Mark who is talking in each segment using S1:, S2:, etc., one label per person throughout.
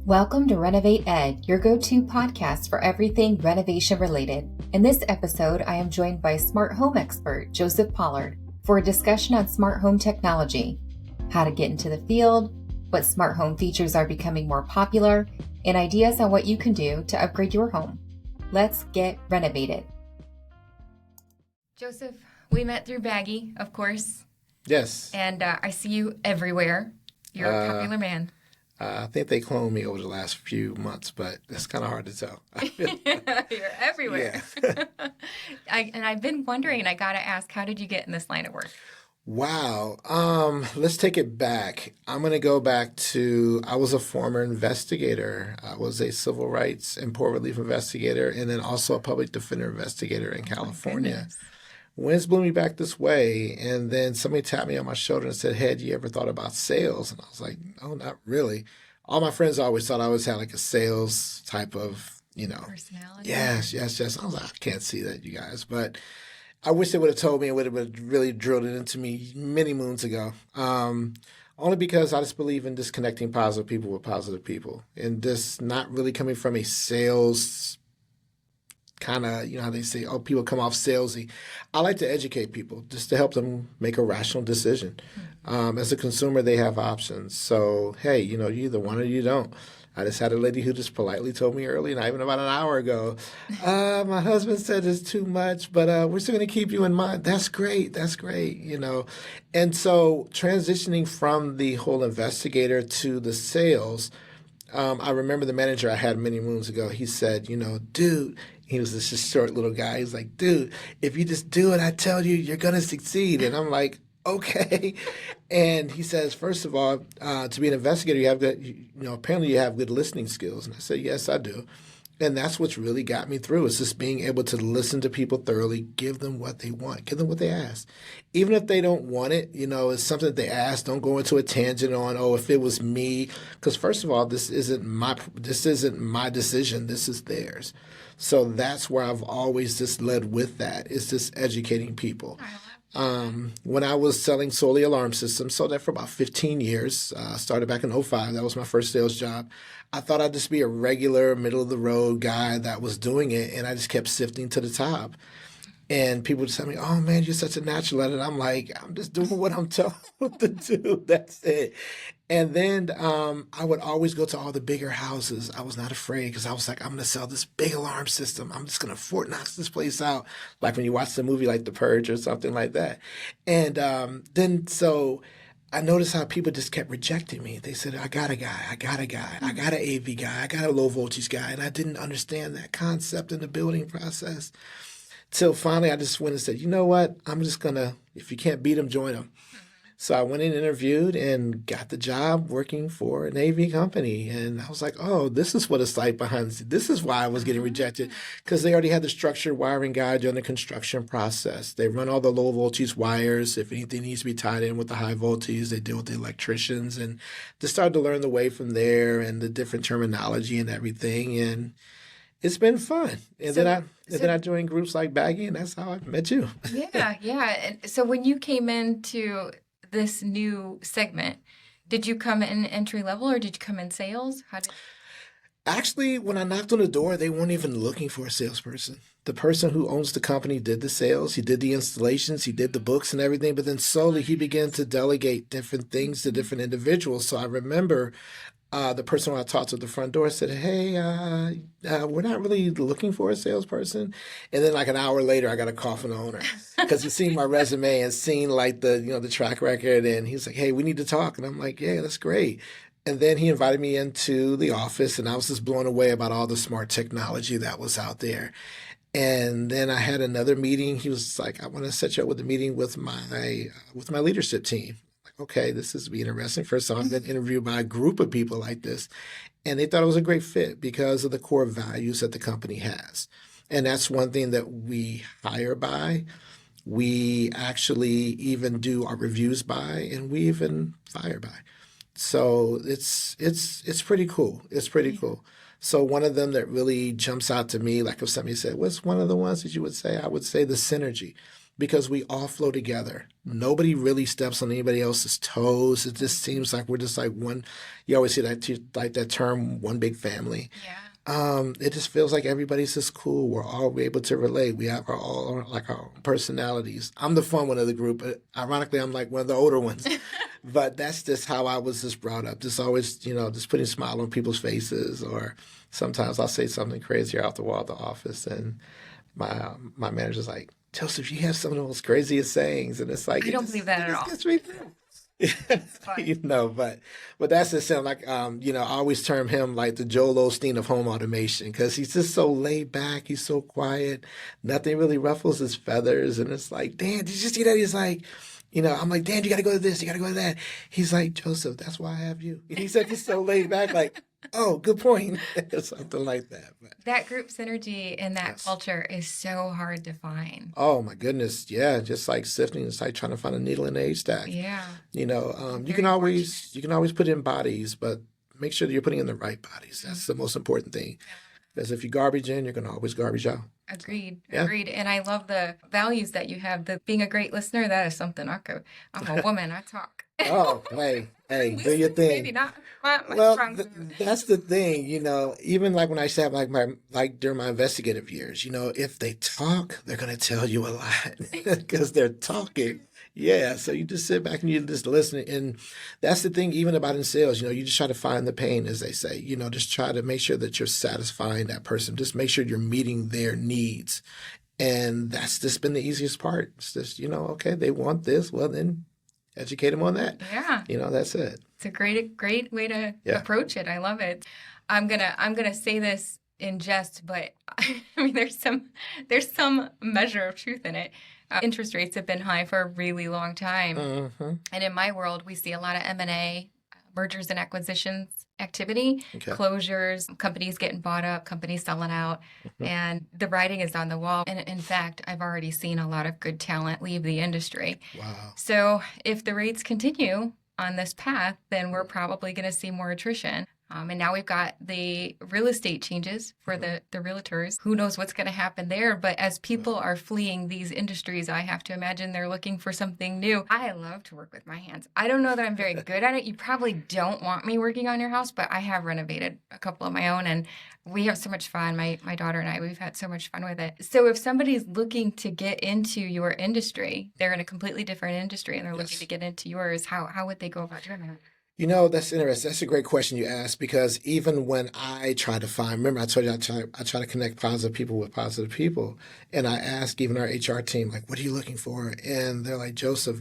S1: Welcome to renovatED, your go-to podcast for everything renovation related. In this episode, I am joined by smart home expert Joseph Pollard for a discussion on smart home technology, how to get into the field, what smart home features are becoming more popular, and ideas on what you can do to upgrade your home. Let's get renovated. Joseph, we met through Baggy, of course.
S2: Yes.
S1: And I see you everywhere. You're a popular man.
S2: I think they cloned me over the last few months, but it's kind of hard to tell.
S1: You're everywhere.
S2: Yeah.
S1: I've been wondering, and I got to ask, how did you get in this line of work?
S2: Wow. Let's take it back. I'm going to go back to, I was a former investigator. I was a civil rights and poor relief investigator, and then also a public defender investigator in California. Winds blew me back this way, and then somebody tapped me on my shoulder and said, "Hey, you ever thought about sales?" And I was like, "No, not really." All my friends always thought I always had like a sales type of,
S1: personality.
S2: Yes. I was like, I can't see that, you guys. But I wish they would have told me and would have really drilled it into me many moons ago. Only because I just believe in disconnecting positive people with positive people and just not really coming from a sales kind of, how they say, oh, people come off salesy. I like to educate people just to help them make a rational decision. As a consumer, they have options. So, hey, you either want it or you don't. I just had a lady who just politely told me early, not even about an hour ago, my husband said it's too much, but we're still going to keep you in mind. That's great. And so transitioning from the whole investigator to the sales, I remember the manager I had many moons ago, he said, dude, he was this just short little guy. He's like, dude, if you just do it, I tell you, you're going to succeed. And I'm like, okay. And he says, first of all, to be an investigator, you have good, apparently you have good listening skills. And I said, yes, I do. And that's what's really got me through is just being able to listen to people thoroughly, give them what they want, give them what they ask. Even if they don't want it, it's something that they ask. Don't go into a tangent on, if it was me. Because first of all, this isn't my decision. This is theirs. So that's where I've always just led with that. It's just educating people. When I was selling solely alarm systems, sold that for about 15 years. Started back in 2005. That was my first sales job. I thought I'd just be a regular middle-of-the-road guy that was doing it, and I just kept sifting to the top. And people would tell me, oh, man, you're such a natural at it. I'm like, I'm just doing what I'm told to do. That's it. And then I would always go to all the bigger houses. I was not afraid because I was like, I'm going to sell this big alarm system. I'm just going to Fort Knox this place out, like when you watch the movie like The Purge or something like that. And then so I noticed how people just kept rejecting me. They said, I got a guy, I got an AV guy, I got a low voltage guy. And I didn't understand that concept in the building process. Till finally I just went and said, you know what? I'm just going to, if you can't beat them, join them. So I went and interviewed and got the job working for an AV company. And I was like, oh, this is what it's like behind the scenes. This is why I was getting rejected, because they already had the structured wiring guide during the construction process. They run all the low voltage wires. If anything needs to be tied in with the high voltage, they deal with the electricians. And just started to learn the way from there and the different terminology and everything. And it's been fun. And then I joined groups like Baggy, and that's how I met you.
S1: Yeah. And so when you came into this new segment, did you come in entry level or did you come in sales?
S2: Actually, when I knocked on the door, they weren't even looking for a salesperson. The person who owns the company did the sales. He did the installations. He did the books and everything. But then slowly he began to delegate different things to different individuals. So I remember the person when I talked to at the front door said, hey, we're not really looking for a salesperson. And then like an hour later, I got a call from the owner because he's seen my resume and seen like the track record. And he's like, hey, we need to talk. And I'm like, yeah, that's great. And then he invited me into the office, and I was just blown away about all the smart technology that was out there. And then I had another meeting. He was like, I want to set you up with a meeting with my leadership team. Okay, this is be interesting. First time I've been interviewed by a group of people like this. And they thought it was a great fit because of the core values that the company has. And that's one thing that we hire by. We actually even do our reviews by, and we even fire by. So it's pretty cool. It's pretty cool. So one of them that really jumps out to me, like if somebody said, what's one of the ones that you would say? I would say the synergy. because we all flow together. Nobody really steps on anybody else's toes. It just seems like we're just like one. You always see that term, one big family.
S3: Yeah.
S2: It just feels like everybody's just cool. We're all able to relate. We have our own personalities. I'm the fun one of the group. But ironically, I'm like one of the older ones. But that's just how I was just brought up. Just always, just putting a smile on people's faces. Or sometimes I'll say something crazy off the wall at the office, and my manager's like, Joseph, you have some of the most craziest sayings. And it's like,
S3: I don't believe that at all.
S2: Gets me through. But that's just him. Like, I always term him like the Joel Osteen of home automation, because he's just so laid back. He's so quiet. Nothing really ruffles his feathers. And it's like, Dan, did you see that? He's like, I'm like, Dan, you got to go to this. You got to go to that. He's like, Joseph, that's why I have you. And he said, he's so laid back, like, oh, good point. Something like that. But
S3: that group synergy and that culture is so hard to find.
S2: Oh my goodness. Yeah. Just like sifting. It's like trying to find a needle in a haystack.
S3: Yeah.
S2: You can always put in bodies, but make sure that you're putting in the right bodies. That's the most important thing. Because if you garbage in, you're going to always garbage out.
S3: Agreed.
S2: Yeah.
S3: Agreed. And I love the values that you have. The being a great listener, that is something I'm a woman. I talk.
S2: Oh, hey, do your thing.
S3: Maybe not my
S2: Well,
S3: strong
S2: that's the thing, even like when I say like during my investigative years, if they talk, they're going to tell you a lot because they're talking. Yeah. So you just sit back and you just listen. And that's the thing, even about in sales, you just try to find the pain, as they say, just try to make sure that you're satisfying that person. Just make sure you're meeting their needs. And that's just been the easiest part. It's just, okay, they want this. Well, then educate them on that.
S3: Yeah.
S2: That's it.
S3: It's a great way to approach it. I love it. I'm gonna say this in jest, but I mean, there's some measure of truth in it. Interest rates have been high for a really long time, and in my world, we see a lot of M&A, mergers and acquisitions activity, closures, companies getting bought up, companies selling out, and the writing is on the wall. And in fact, I've already seen a lot of good talent leave the industry.
S2: Wow.
S3: So if the rates continue on this path, then we're probably going to see more attrition. And now we've got the real estate changes for the realtors. Who knows what's going to happen there? But as people are fleeing these industries, I have to imagine they're looking for something new. I love to work with my hands. I don't know that I'm very good at it. You probably don't want me working on your house, but I have renovated a couple of my own, and we have so much fun. My daughter and I, we've had so much fun with it. So if somebody's looking to get into your industry, they're in a completely different industry, and they're looking to get into yours, how would they go about doing that?
S2: That's interesting. That's a great question you asked, because even when I try to find, remember I told you I try to connect positive people with positive people. And I ask even our HR team, like, what are you looking for? And they're like, Joseph,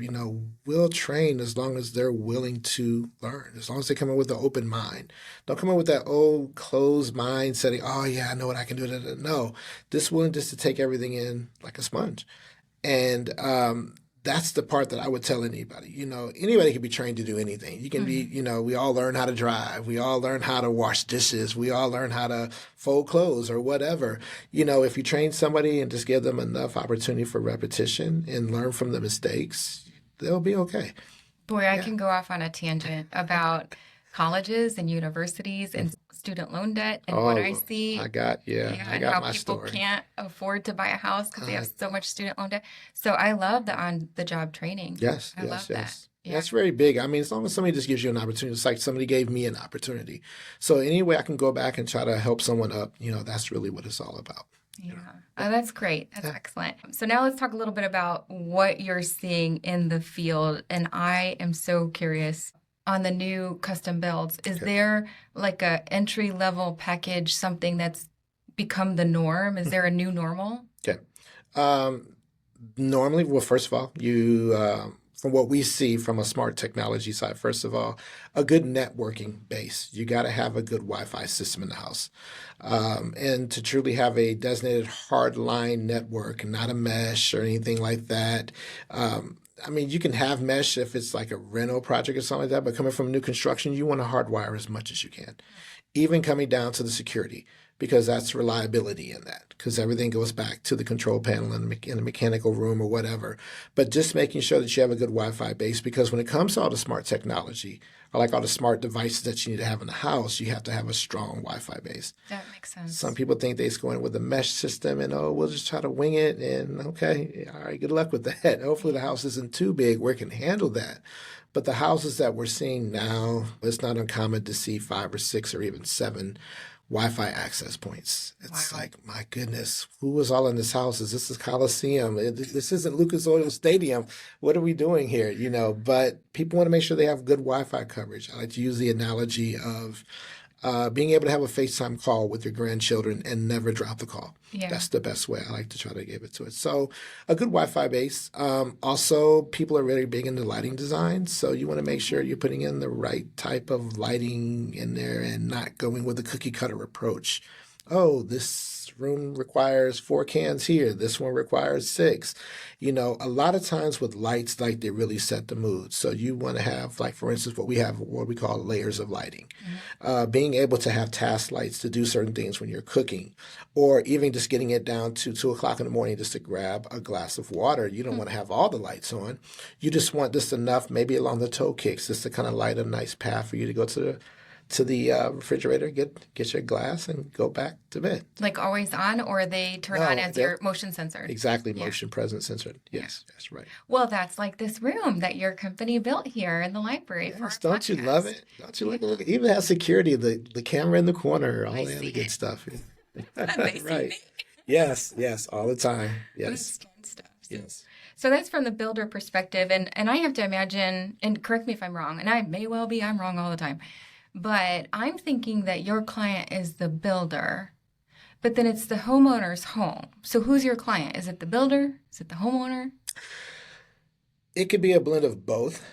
S2: we'll train as long as they're willing to learn, as long as they come in with an open mind. Don't come in with that old closed mind setting, oh yeah, I know what I can do. No, just willing just to take everything in like a sponge. And, that's the part that I would tell anybody. Anybody can be trained to do anything. You can be, we all learn how to drive. We all learn how to wash dishes. We all learn how to fold clothes or whatever. If you train somebody and just give them enough opportunity for repetition and learn from the mistakes, they'll be okay.
S3: Boy, I can go off on a tangent about colleges and universities and student loan debt and what I see.
S2: I got
S3: how
S2: my
S3: people
S2: story.
S3: Can't afford to buy a house because they have so much student loan debt. So I love the on-the-job training.
S2: Yes.
S3: Love that. Yeah.
S2: That's very big. I mean, as long as somebody just gives you an opportunity, it's like somebody gave me an opportunity. So any way I can go back and try to help someone up, that's really what it's all about.
S3: Yeah. Oh, that's great. That's excellent. So now let's talk a little bit about what you're seeing in the field. And I am so curious on the new custom builds. Is there like a entry-level package, something that's become the norm? Is there a new normal?
S2: Okay. Normally, well, first of all, you, from what we see from a smart technology side, first of all, a good networking base. You got to have a good Wi-Fi system in the house. And to truly have a designated hardline network, not a mesh or anything like that. I mean, you can have mesh if it's like a reno project or something like that, but coming from new construction, you want to hardwire as much as you can, even coming down to the security, because that's reliability in that, because everything goes back to the control panel in the mechanical room or whatever. But just making sure that you have a good Wi-Fi base, because when it comes to all the smart technology, or like all the smart devices that you need to have in the house, you have to have a strong Wi-Fi base.
S3: That makes sense.
S2: Some people think they just go in with a mesh system and, oh, we'll just try to wing it. And okay, all right, good luck with that. Hopefully the house isn't too big where it can handle that. But the houses that we're seeing now, it's not uncommon to see 5 or 6 or even 7 Wi-Fi access points. It's
S3: Wow.
S2: like, my goodness, who was all in this house? Is this a Coliseum? This isn't Lucas Oil Stadium. What are we doing here? But people want to make sure they have good Wi-Fi coverage. I like to use the analogy of being able to have a FaceTime call with your grandchildren and never drop the call.
S3: Yeah.
S2: That's the best way I like to try to give it to it. So a good Wi-Fi base. Also, people are really big into lighting design. So you want to make sure you're putting in the right type of lighting in there and not going with a cookie cutter approach. Oh, this room requires 4 cans here. This one requires 6. A lot of times with lights, like they really set the mood. So you want to have, like, for instance, what we call layers of lighting. Being able to have task lights to do certain things when you're cooking, or even just getting it down to 2 o'clock in the morning just to grab a glass of water. You don't want to have all the lights on. You just want just enough, maybe along the toe kicks, just to kind of light a nice path for you to go to the refrigerator, get your glass, and go back to bed.
S3: Like always on, or they turn on as your motion censored?
S2: Exactly, motion presence censored. Yes, that's right.
S3: Well, that's like this room that your company built here in the library.
S2: Yes, don't you love it? Don't you look? It even has security, the camera in the corner, all that other good stuff. Right. Yes, all the time. Yes.
S3: That's fun stuff.
S2: Yes.
S3: So that's from the builder perspective. And I have to imagine, and correct me if I'm wrong, and I may well be, I'm wrong all the time, but I'm thinking that your client is the builder, but then it's the homeowner's home. So who's your client? Is it the builder? Is it the homeowner?
S2: It could be a blend of both,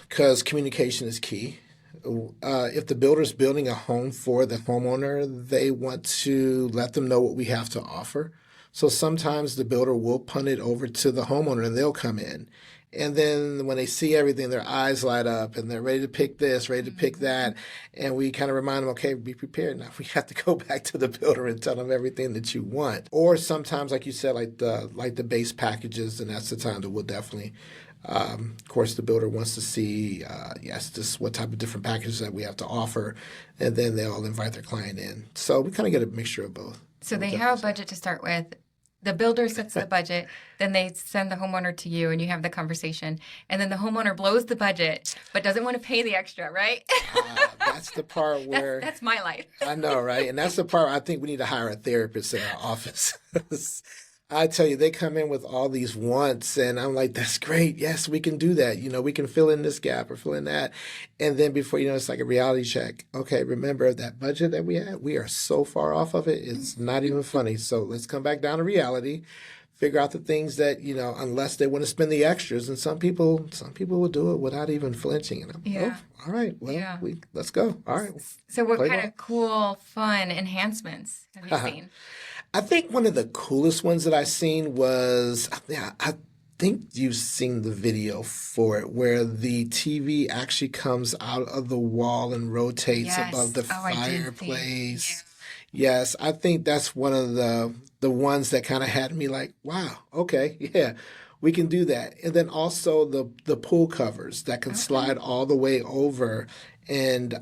S2: because communication is key. If the builder's building a home for the homeowner, they want to let them know what we have to offer. So sometimes the builder will punt it over to the homeowner and they'll come in. And then when they see everything, their eyes light up and they're ready to pick this, ready to pick that. And we kind of remind them, okay, be prepared. Now we have to go back to the builder and tell them everything that you want. Or sometimes, like you said, like the base packages, and that's the time that we'll definitely, of course, the builder wants to see, just what type of different packages that we have to offer. And then they'll invite their client in. So we kind of get a mixture of both.
S3: So they have a budget to start with. The builder sets the budget, then they send the homeowner to you and you have the conversation. And then the homeowner blows the budget, but doesn't want to pay the extra, right?
S2: That's the part where...
S3: That's my life.
S2: I know, right? And that's the part I think we need to hire a therapist in our office. I tell you, they come in with all these wants, and I'm like, that's great. Yes, we can do that. We can fill in this gap or fill in that. And then before you know, it's like a reality check. Okay, remember that budget that we had? We are so far off of it. It's not even funny. So let's come back down to reality, figure out the things that, unless they want to spend the extras. And some people will do it without even flinching. And I'm all right, well, let's go. All right.
S3: So what kind of cool, fun enhancements have you seen?
S2: I think one of the coolest ones that I've seen was, I think you've seen the video for it, where the TV actually comes out of the wall and rotates above the fireplace. Yes, I think that's one of the ones that kind of had me like, wow, okay, yeah, we can do that. And then also the pool covers that can slide all the way over. And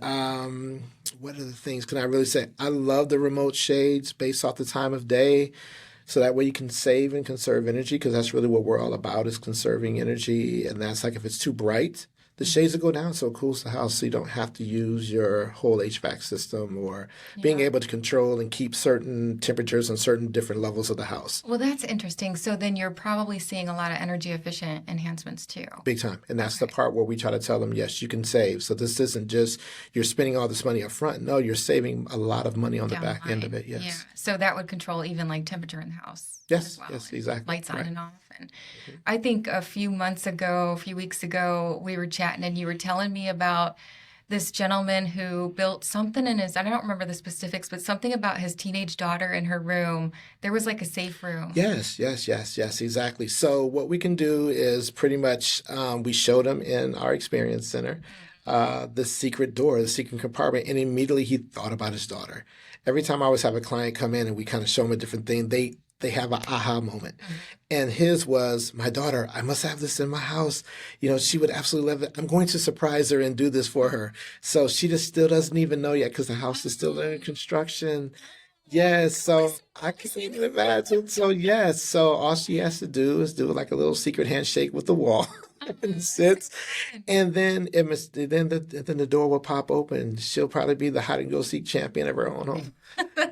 S2: what are the things can I really say? I love the remote shades based off the time of day. So that way you can save and conserve energy, because that's really what we're all about, is conserving energy. And that's like if it's too bright, the shades will go down so it cools the house, so you don't have to use your whole HVAC system, or being able to control and keep certain temperatures on certain different levels of the house.
S3: Well, that's interesting. So then you're probably seeing a lot of energy efficient enhancements too.
S2: Big time. And that's the part where we try to tell them, yes, you can save. So this isn't just you're spending all this money up front. No, you're saving a lot of money on the back end of it. Yes.
S3: Yeah. So that would control even like temperature in the house.
S2: Yes.
S3: As well,
S2: yes, exactly.
S3: Lights on and off. And I think a few weeks ago, we were chatting and you were telling me about this gentleman who built something in his, I don't remember the specifics, but something about his teenage daughter in her room. There was like a safe room.
S2: Yes, exactly. So what we can do is pretty much, we showed him in our experience center, the secret door, the secret compartment, and immediately he thought about his daughter. Every time I always have a client come in and we kind of show them a different thing, the they have an aha moment. And his was, my daughter, I must have this in my house. You know, she would absolutely love it. I'm going to surprise her and do this for her. So she just still doesn't even know yet because the house is still in construction. Yes, so I can't even imagine. So yes, so all she has to do is do like a little secret handshake with the wall and sits, and then then the door will pop open. She'll probably be the hide and go seek champion of her own home.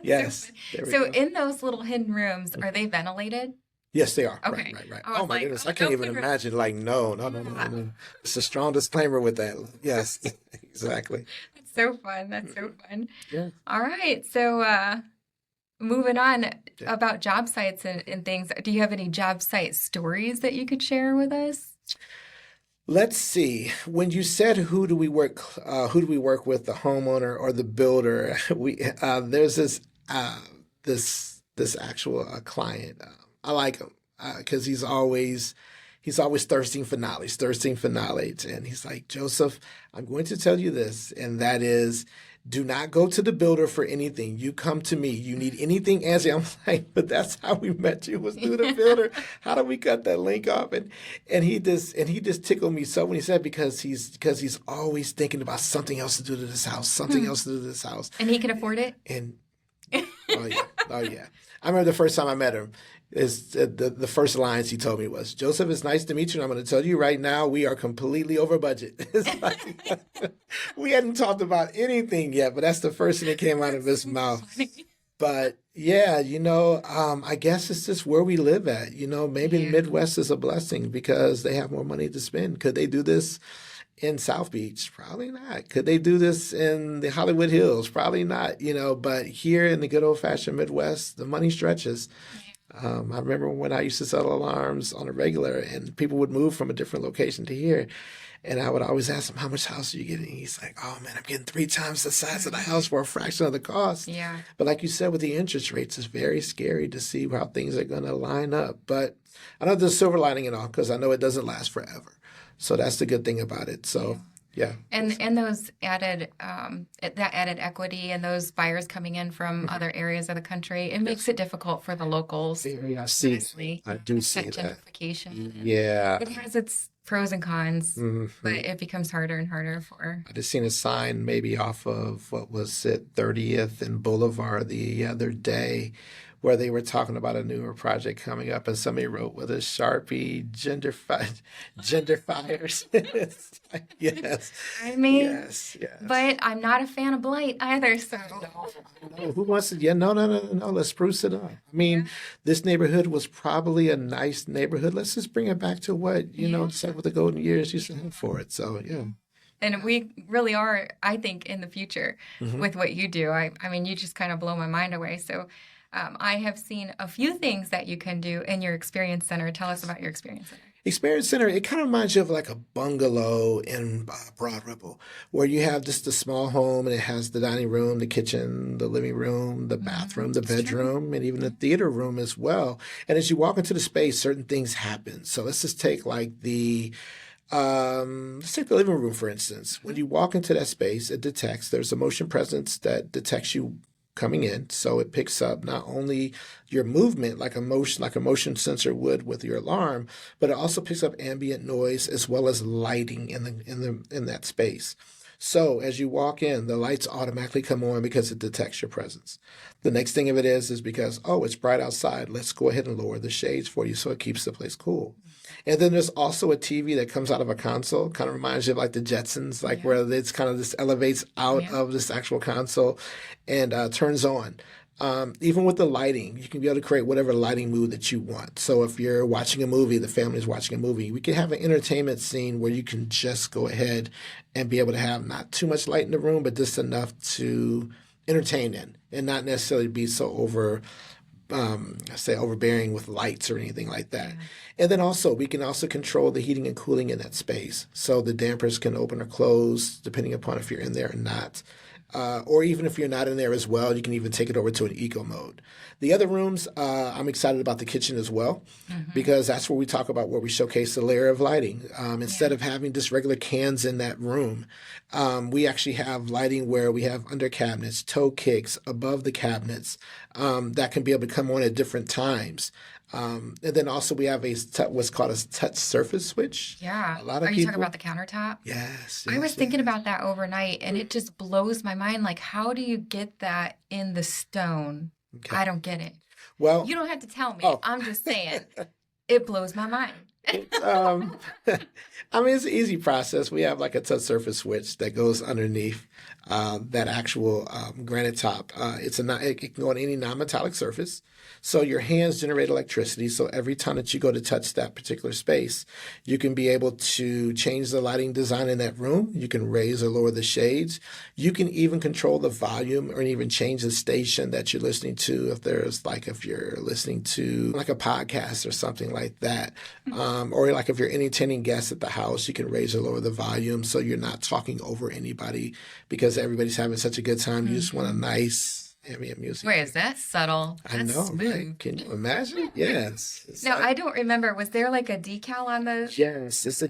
S2: Yes, there we
S3: So
S2: go.
S3: in those little hidden rooms, are they ventilated?
S2: Yes, they are.
S3: Okay.
S2: Right.
S3: I was
S2: Oh my
S3: like,
S2: goodness,
S3: oh,
S2: I can't
S3: no
S2: even
S3: hidden room.
S2: imagine. Like, no. It's a strong disclaimer with that. Yes, exactly.
S3: That's so fun. That's so fun.
S2: Yeah.
S3: All right. So moving on about job sites and things. Do you have any job site stories that you could share with us?
S2: Let's see. When you said who do we work with, the homeowner or the builder? There's this actual client. I like him because he's always thirsting for knowledge, and he's like, Joseph, I'm going to tell you this, and that is, do not go to the builder for anything. You come to me. You need anything answered. I'm like, but that's how we met you, was through the builder. How do we cut that link off? And he just tickled me so when he said, because he's always thinking about something else to do to this house, something else to do to this house.
S3: And he can afford it?
S2: And oh yeah. I remember the first time I met him. The first lines he told me was, Joseph, it's nice to meet you. And I'm going to tell you right now, we are completely over budget. It's like, we hadn't talked about anything yet, but that's the first thing that came out of his mouth. But yeah, I guess it's just where we live at. Maybe the Midwest is a blessing because they have more money to spend. Could they do this in South Beach? Probably not. Could they do this in the Hollywood Hills? Probably not. But here in the good old fashioned Midwest, the money stretches. I remember when I used to sell alarms on a regular and people would move from a different location to here. And I would always ask him, how much house are you getting? He's like, oh man, I'm getting 3 times the size of the house for a fraction of the cost.
S3: Yeah.
S2: But like you said, with the interest rates, it's very scary to see how things are going to line up. But I know there's silver lining and all, because I know it doesn't last forever. So that's the good thing about it. So yeah.
S3: And those added equity and those buyers coming in from other areas of the country, it makes it difficult for the locals.
S2: I see.
S3: Honestly.
S2: I do see
S3: That
S2: that.
S3: gentrification.
S2: Yeah.
S3: It has its pros and cons, but it becomes harder and harder for.
S2: I just seen a sign maybe off of, what was it, 30th and Boulevard the other day, where they were talking about a newer project coming up, and somebody wrote with a Sharpie, gender fires. It's like, yes.
S3: I mean,
S2: Yes.
S3: but I'm not a fan of blight either, so.
S2: No, who wants to? Yeah, no. Let's spruce it up. I mean, this neighborhood was probably a nice neighborhood. Let's just bring it back to what, said with the golden years used to have for it. So, yeah.
S3: And we really are, I think, in the future with what you do. I mean, you just kind of blow my mind away. So I have seen a few things that you can do in your Experience Center. Tell us about your Experience Center.
S2: Experience Center, it kind of reminds you of like a bungalow in Broad Ripple, where you have just a small home and it has the dining room, the kitchen, the living room, the bathroom, the bedroom, and even the theater room as well. And as you walk into the space, certain things happen. So let's just take like let's take the living room, for instance. When you walk into that space, it detects, there's a motion presence that detects you coming in. So it picks up not only your movement like a motion sensor would with your alarm, but it also picks up ambient noise as well as lighting in that space. So as you walk in, the lights automatically come on because it detects your presence. The next thing of it is because, it's bright outside. Let's go ahead and lower the shades for you so it keeps the place cool. And then there's also a TV that comes out of a console, kind of reminds you of like the Jetsons, where it's kind of this elevates out of this actual console and turns on. Even with the lighting, you can be able to create whatever lighting mood that you want. So if you're watching a movie, the family's watching a movie, we can have an entertainment scene where you can just go ahead and be able to have not too much light in the room, but just enough to entertain in and not necessarily be so overbearing with lights or anything like that. And then also, we can also control the heating and cooling in that space. So the dampers can open or close depending upon if you're in there or not. or even if you're not in there as well, you can even take it over to an eco mode. The other rooms, I'm excited about the kitchen as well, because that's where we talk about where we showcase the layer of lighting. Instead of having just regular cans in that room, we actually have lighting where we have under cabinets, toe kicks above the cabinets that can be able to come on at different times. And then also we have what's called a touch surface switch.
S3: Yeah.
S2: A lot of
S3: Are you
S2: people,
S3: talking about the countertop?
S2: yes.
S3: I was thinking about that overnight, and it just blows my mind. Like, how do you get that in the stone?
S2: Okay.
S3: I don't get it.
S2: Well,
S3: You don't have to tell me.
S2: Oh.
S3: I'm just saying. It blows my mind.
S2: I mean, it's an easy process. We have like a touch surface switch that goes underneath that actual granite top. It can go on any non-metallic surface. So your hands generate electricity. So every time that you go to touch that particular space, you can be able to change the lighting design in that room. You can raise or lower the shades. You can even control the volume or even change the station that you're listening to. If you're listening to like a podcast or something like that, or like if you're entertaining guests at the house, you can raise or lower the volume so you're not talking over anybody because everybody's having such a good time. You just want a nice ambient music.
S3: Where is that subtle?
S2: I
S3: That's
S2: know,
S3: smooth.
S2: right? Can you imagine? Yes.
S3: No, I don't remember. Was there like a decal on the?
S2: Yes, yes.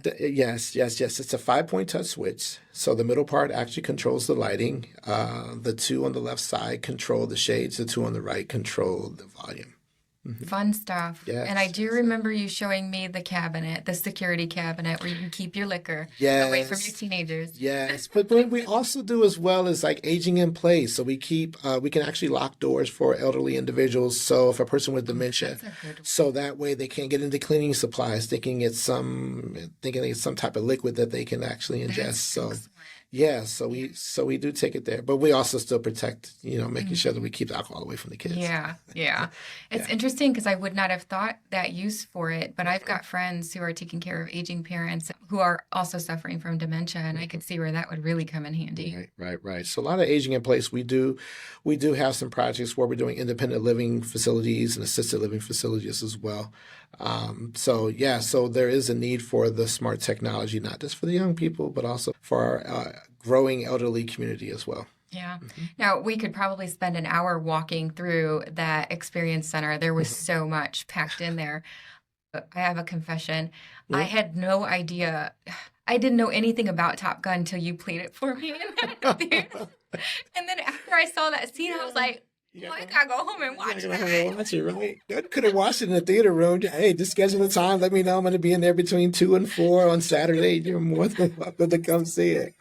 S2: It's a 5-point touch switch. So the middle part actually controls the lighting. The two on the left side control the shades. The two on the right control the volume.
S3: Fun stuff.
S2: Yes.
S3: And I do remember you showing me the cabinet, the security cabinet where you can keep your liquor away from your teenagers.
S2: Yes. But what we also do as well is like aging in place. So we can actually lock doors for elderly individuals. So if a person with dementia,
S3: That's a good one.
S2: so that way they can't get into cleaning supplies thinking it's some type of liquid that they can actually ingest.
S3: That's
S2: So
S3: excellent.
S2: yeah, so we do take it there, but we also still protect, making sure that we keep the alcohol away from the kids.
S3: Yeah. It's interesting because I would not have thought that use for it, but I've got friends who are taking care of aging parents who are also suffering from dementia, and I could see where that would really come in handy.
S2: Right. So a lot of aging in place. We do have some projects where we're doing independent living facilities and assisted living facilities as well. So there is a need for the smart technology, not just for the young people, but also for our growing elderly community as well.
S3: Yeah. Now, we could probably spend an hour walking through that experience center. There was so much packed in there. But I have a confession.
S2: Yeah.
S3: I had no idea. I didn't know anything about Top Gun until you played it for me. And then after I saw that scene, I was like, I gotta go home and watch that.
S2: Watch it, right? I could have watched it in the theater room. Hey, just schedule a time. Let me know. I'm going to be in there between 2 and 4 on Saturday. You're more than welcome to come see it.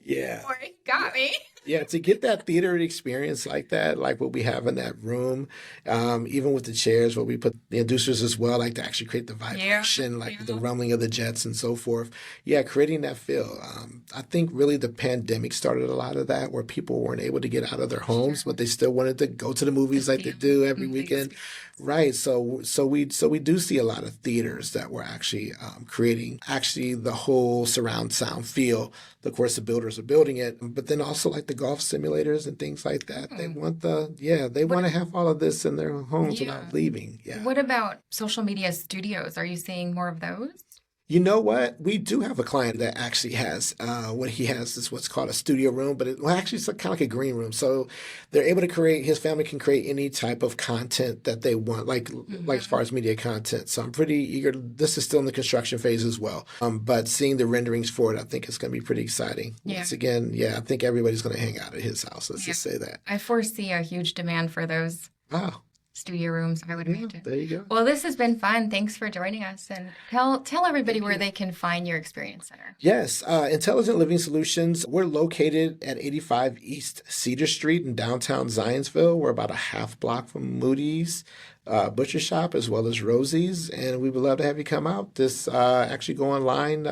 S2: Yeah.
S3: Boy, got me.
S2: Yeah, to get that theater experience like that, like what we have in that room, even with the chairs where we put the inducers as well, like to actually create the vibration, the rumbling of the jets and so forth. Yeah, creating that feel. I think really the pandemic started a lot of that where people weren't able to get out of their homes, but they still wanted to go to the movies like they do every weekend. Right. So we do see a lot of theaters that were actually creating the whole surround sound feel. Of course, the builders are building it, but then also like the golf simulators and things like that. They want want to have all of this in their homes without leaving. Yeah.
S3: What about social media studios? Are you seeing more of those?
S2: You know what? We do have a client that actually has what he has is what's called a studio room, but actually it's kind of like a green room. So they're able to his family can create any type of content that they want, like as far as media content. So I'm pretty eager. This is still in the construction phase as well. But seeing the renderings for it, I think it's going to be pretty exciting.
S3: Yeah.
S2: Once again, I think everybody's going to hang out at his house. Let's just say that.
S3: I foresee a huge demand for those.
S2: Wow.
S3: Studio rooms, I would imagine.
S2: There you go.
S3: Well, this has been fun. Thanks for joining us, and tell everybody where they can find your experience center.
S2: Yes, Intelligent Living Solutions. We're located at 85 East Cedar Street in downtown Zionsville. We're about a half block from Moody's Butcher Shop as well as Rosie's, and we would love to have you come out. Just actually go online,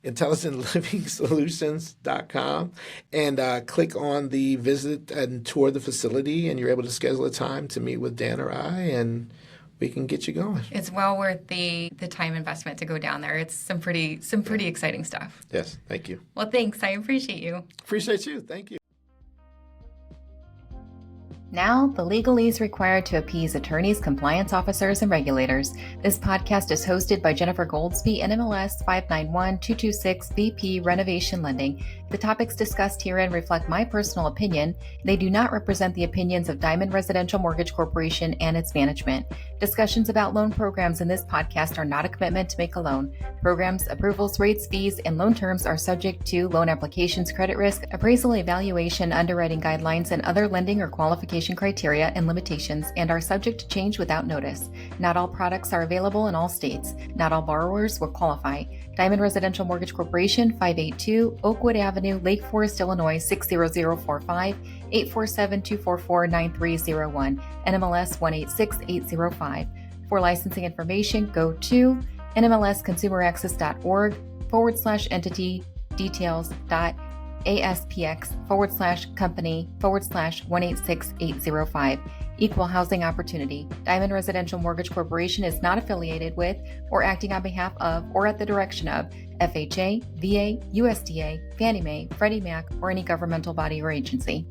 S2: intelligentlivingsolutions.com, and click on the visit and tour the facility, and you're able to schedule a time to meet with Dan or I, and we can get you going.
S3: It's well worth the time investment to go down there. It's some pretty exciting stuff.
S2: Yes, thank you.
S3: Well, thanks. I appreciate you.
S2: Appreciate you. Thank you.
S1: Now, the legalese required to appease attorneys, compliance officers, and regulators. This podcast is hosted by Jennifer Goldsby, NMLS 591226 VP Renovation Lending. The topics discussed herein reflect my personal opinion. They do not represent the opinions of Diamond Residential Mortgage Corporation and its management. Discussions about loan programs in this podcast are not a commitment to make a loan. Programs, approvals, rates, fees, and loan terms are subject to loan applications, credit risk, appraisal, evaluation, underwriting guidelines, and other lending or qualification criteria and limitations, and are subject to change without notice. Not all products are available in all states. Not all borrowers will qualify. Diamond Residential Mortgage Corporation, 582 Oakwood Avenue, Lake Forest, Illinois, 60045, 847-244-9301, NMLS 186805. For licensing information, go to nmlsconsumeraccess.org/entity/aspx/company/186805. Equal housing opportunity. Diamond Residential Mortgage Corporation is not affiliated with or acting on behalf of or at the direction of FHA, VA, USDA, Fannie Mae, Freddie Mac, or any governmental body or agency.